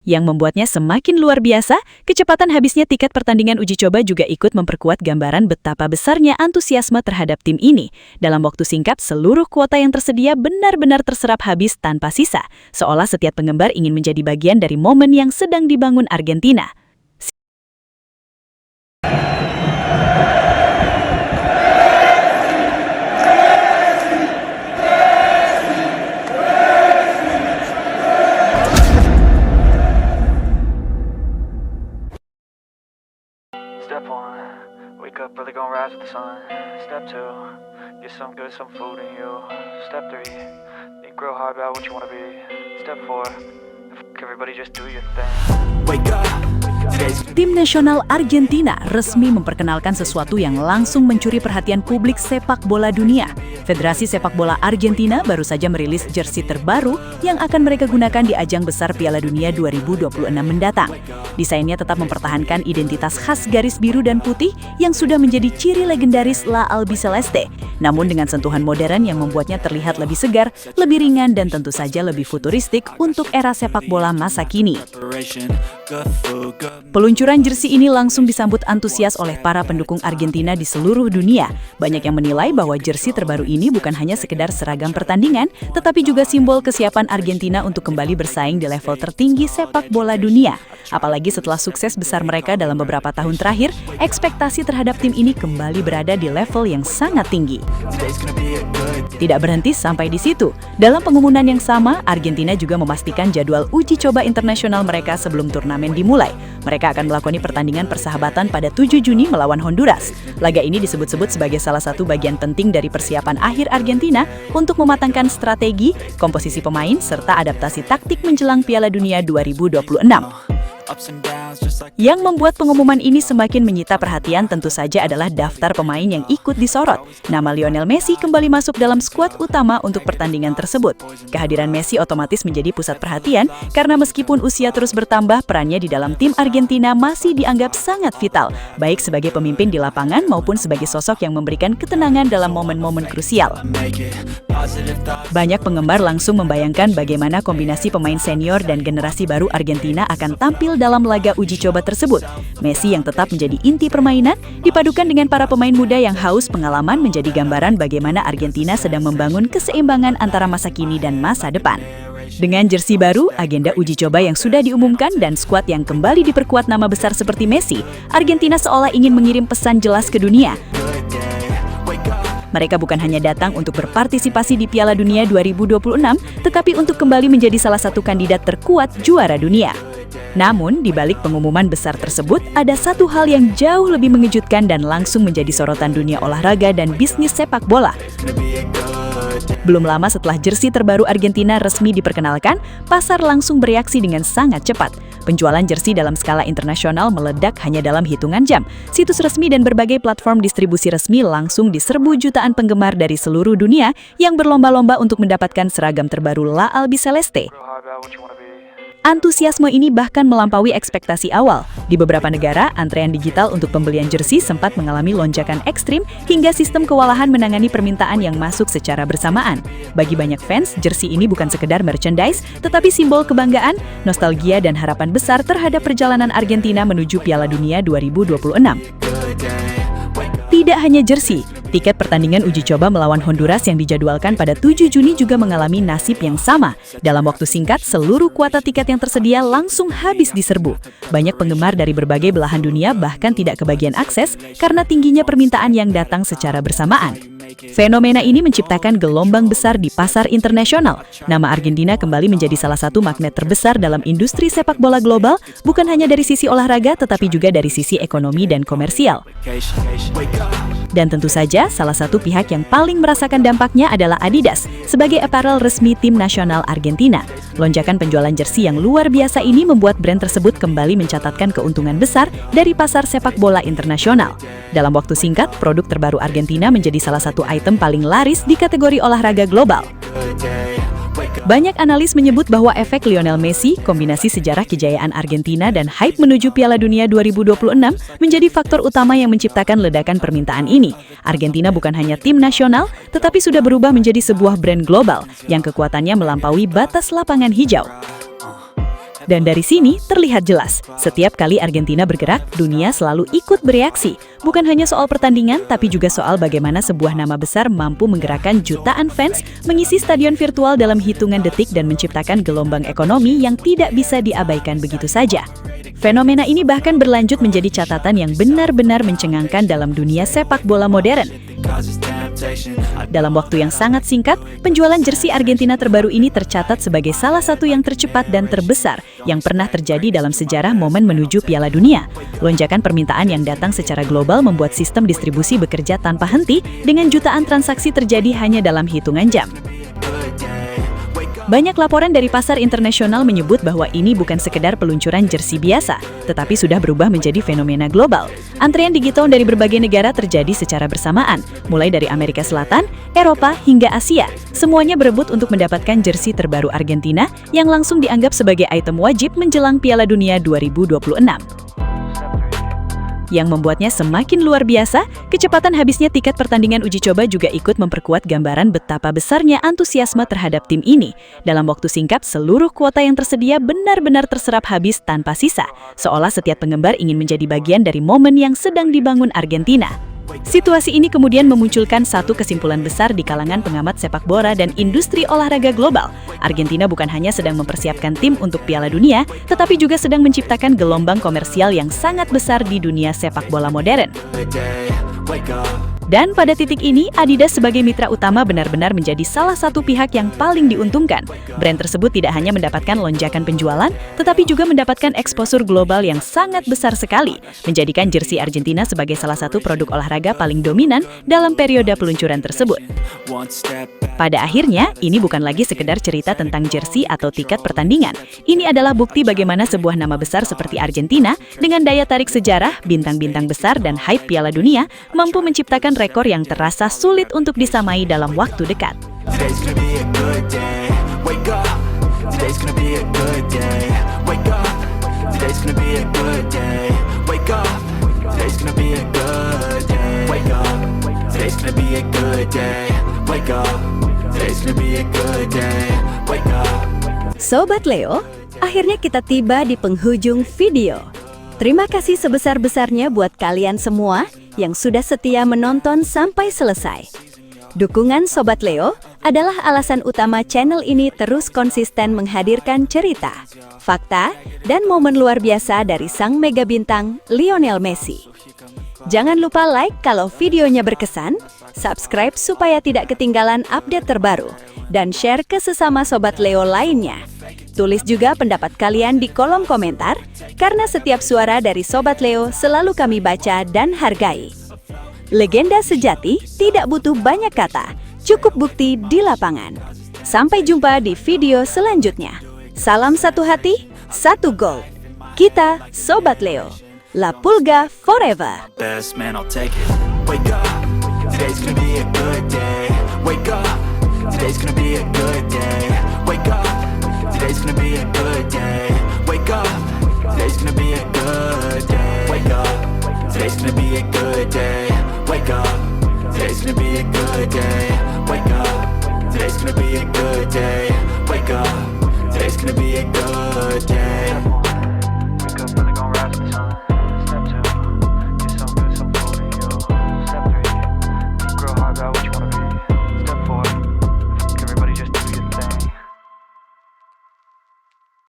Yang membuatnya semakin luar biasa, kecepatan habisnya tiket pertandingan uji coba juga ikut memperkuat gambaran betapa besarnya antusiasme terhadap tim ini. Dalam waktu singkat, seluruh kuota yang tersedia benar-benar terserap habis tanpa sisa, seolah setiap penggemar ingin menjadi bagian dari momen yang sedang dibangun Argentina. Step 1, wake up early, gonna rise with the sun. Step 2, get some good, some food in you. Step 3, think real hard about what you wanna be. Step 4, everybody just do your thing. Wake up. Tim nasional Argentina resmi memperkenalkan sesuatu yang langsung mencuri perhatian publik sepak bola dunia. Federasi Sepak Bola Argentina baru saja merilis jersey terbaru yang akan mereka gunakan di ajang besar Piala Dunia 2026 mendatang. Desainnya tetap mempertahankan identitas khas garis biru dan putih yang sudah menjadi ciri legendaris La Albiceleste, namun dengan sentuhan modern yang membuatnya terlihat lebih segar, lebih ringan, dan tentu saja lebih futuristik untuk era sepak bola masa kini. Peluncuran jersey ini langsung disambut antusias oleh para pendukung Argentina di seluruh dunia. Banyak yang menilai bahwa jersey terbaru ini bukan hanya sekedar seragam pertandingan, tetapi juga simbol kesiapan Argentina untuk kembali bersaing di level tertinggi sepak bola dunia. Apalagi setelah sukses besar mereka dalam beberapa tahun terakhir, ekspektasi terhadap tim ini kembali berada di level yang sangat tinggi. Tidak berhenti sampai di situ. Dalam pengumuman yang sama, Argentina juga memastikan jadwal uji coba internasional mereka sebelum turnamen dimulai. Mereka akan melakoni pertandingan persahabatan pada 7 Juni melawan Honduras. Laga ini disebut-sebut sebagai salah satu bagian penting dari persiapan akhir Argentina untuk mematangkan strategi, komposisi pemain, serta adaptasi taktik menjelang Piala Dunia 2026. Yang membuat pengumuman ini semakin menyita perhatian tentu saja adalah daftar pemain yang ikut disorot. Nama Lionel Messi kembali masuk dalam skuad utama untuk pertandingan tersebut. Kehadiran Messi otomatis menjadi pusat perhatian karena meskipun usia terus bertambah, perannya di dalam tim Argentina masih dianggap sangat vital, baik sebagai pemimpin di lapangan maupun sebagai sosok yang memberikan ketenangan dalam momen-momen krusial. Banyak penggemar langsung membayangkan bagaimana kombinasi pemain senior dan generasi baru Argentina akan tampil dalam laga uji coba tersebut. Messi yang tetap menjadi inti permainan dipadukan dengan para pemain muda yang haus pengalaman menjadi gambaran bagaimana Argentina sedang membangun keseimbangan antara masa kini dan masa depan. Dengan jersey baru, agenda uji coba yang sudah diumumkan, dan skuad yang kembali diperkuat nama besar seperti Messi, Argentina seolah ingin mengirim pesan jelas ke dunia. Mereka bukan hanya datang untuk berpartisipasi di Piala Dunia 2026, tetapi untuk kembali menjadi salah satu kandidat terkuat juara dunia. Namun, di balik pengumuman besar tersebut, ada satu hal yang jauh lebih mengejutkan dan langsung menjadi sorotan dunia olahraga dan bisnis sepak bola. Belum lama setelah jersey terbaru Argentina resmi diperkenalkan, pasar langsung bereaksi dengan sangat cepat. Penjualan jersey dalam skala internasional meledak hanya dalam hitungan jam. Situs resmi dan berbagai platform distribusi resmi langsung diserbu jutaan penggemar dari seluruh dunia yang berlomba-lomba untuk mendapatkan seragam terbaru La Albiceleste. Antusiasme ini bahkan melampaui ekspektasi awal. Di beberapa negara, antrean digital untuk pembelian jersey sempat mengalami lonjakan ekstrim hingga sistem kewalahan menangani permintaan yang masuk secara bersamaan. Bagi banyak fans, jersey ini bukan sekedar merchandise, tetapi simbol kebanggaan, nostalgia, dan harapan besar terhadap perjalanan Argentina menuju Piala Dunia 2026. Tidak hanya jersey, tiket pertandingan uji coba melawan Honduras yang dijadwalkan pada 7 Juni juga mengalami nasib yang sama. Dalam waktu singkat, seluruh kuota tiket yang tersedia langsung habis diserbu. Banyak penggemar dari berbagai belahan dunia bahkan tidak kebagian akses karena tingginya permintaan yang datang secara bersamaan. Fenomena ini menciptakan gelombang besar di pasar internasional. Nama Argentina kembali menjadi salah satu magnet terbesar dalam industri sepak bola global, bukan hanya dari sisi olahraga tetapi juga dari sisi ekonomi dan komersial. Dan tentu saja, salah satu pihak yang paling merasakan dampaknya adalah Adidas, sebagai apparel resmi tim nasional Argentina. Lonjakan penjualan jersey yang luar biasa ini membuat brand tersebut kembali mencatatkan keuntungan besar dari pasar sepak bola internasional. Dalam waktu singkat, produk terbaru Argentina menjadi salah satu item paling laris di kategori olahraga global. Banyak analis menyebut bahwa efek Lionel Messi, kombinasi sejarah kejayaan Argentina dan hype menuju Piala Dunia 2026 menjadi faktor utama yang menciptakan ledakan permintaan ini. Argentina bukan hanya tim nasional, tetapi sudah berubah menjadi sebuah brand global yang kekuatannya melampaui batas lapangan hijau. Dan dari sini terlihat jelas, setiap kali Argentina bergerak, dunia selalu ikut bereaksi. Bukan hanya soal pertandingan, tapi juga soal bagaimana sebuah nama besar mampu menggerakkan jutaan fans, mengisi stadion virtual dalam hitungan detik dan menciptakan gelombang ekonomi yang tidak bisa diabaikan begitu saja. Fenomena ini bahkan berlanjut menjadi catatan yang benar-benar mencengangkan dalam dunia sepak bola modern. Dalam waktu yang sangat singkat, penjualan jersey Argentina terbaru ini tercatat sebagai salah satu yang tercepat dan terbesar yang pernah terjadi dalam sejarah momen menuju Piala Dunia. Lonjakan permintaan yang datang secara global membuat sistem distribusi bekerja tanpa henti dengan jutaan transaksi terjadi hanya dalam hitungan jam. Banyak laporan dari pasar internasional menyebut bahwa ini bukan sekedar peluncuran jersey biasa, tetapi sudah berubah menjadi fenomena global. Antrean digital dari berbagai negara terjadi secara bersamaan, mulai dari Amerika Selatan, Eropa, hingga Asia. Semuanya berebut untuk mendapatkan jersey terbaru Argentina yang langsung dianggap sebagai item wajib menjelang Piala Dunia 2026. Yang membuatnya semakin luar biasa, kecepatan habisnya tiket pertandingan uji coba juga ikut memperkuat gambaran betapa besarnya antusiasme terhadap tim ini. Dalam waktu singkat, seluruh kuota yang tersedia benar-benar terserap habis tanpa sisa, seolah setiap penggemar ingin menjadi bagian dari momen yang sedang dibangun Argentina. Situasi ini kemudian memunculkan satu kesimpulan besar di kalangan pengamat sepak bola dan industri olahraga global. Argentina bukan hanya sedang mempersiapkan tim untuk Piala Dunia, tetapi juga sedang menciptakan gelombang komersial yang sangat besar di dunia sepak bola modern. Dan pada titik ini, Adidas sebagai mitra utama benar-benar menjadi salah satu pihak yang paling diuntungkan. Brand tersebut tidak hanya mendapatkan lonjakan penjualan, tetapi juga mendapatkan eksposur global yang sangat besar sekali, menjadikan jersey Argentina sebagai salah satu produk olahraga paling dominan dalam periode peluncuran tersebut. Pada akhirnya, ini bukan lagi sekedar cerita tentang jersey atau tiket pertandingan. Ini adalah bukti bagaimana sebuah nama besar seperti Argentina, dengan daya tarik sejarah, bintang-bintang besar, dan hype Piala Dunia, mampu menciptakan rekor yang terasa sulit untuk disamai dalam waktu dekat. Sobat Leo, akhirnya kita tiba di penghujung video. Terima kasih sebesar-besarnya buat kalian semua yang sudah setia menonton sampai selesai. Dukungan Sobat Leo adalah alasan utama channel ini terus konsisten menghadirkan cerita, fakta, dan momen luar biasa dari sang mega bintang Lionel Messi. Jangan lupa like kalau videonya berkesan, subscribe supaya tidak ketinggalan update terbaru, dan share ke sesama Sobat Leo lainnya. Tulis juga pendapat kalian di kolom komentar, karena setiap suara dari Sobat Leo selalu kami baca dan hargai. Legenda sejati tidak butuh banyak kata, cukup bukti di lapangan. Sampai jumpa di video selanjutnya. Salam satu hati, satu goal. Kita Sobat Leo. La Pulga forever. Best man, I'll take it. Wake up, today's gonna be a good day. Wake up, today's gonna be a good day. Wake up, today's gonna be a good day. Wake up, today's gonna be a good day. Wake up, today's gonna be a good day. Wake up, today's gonna be a good day. Wake up, today's gonna be a good day. Wake up, today's gonna be a good day.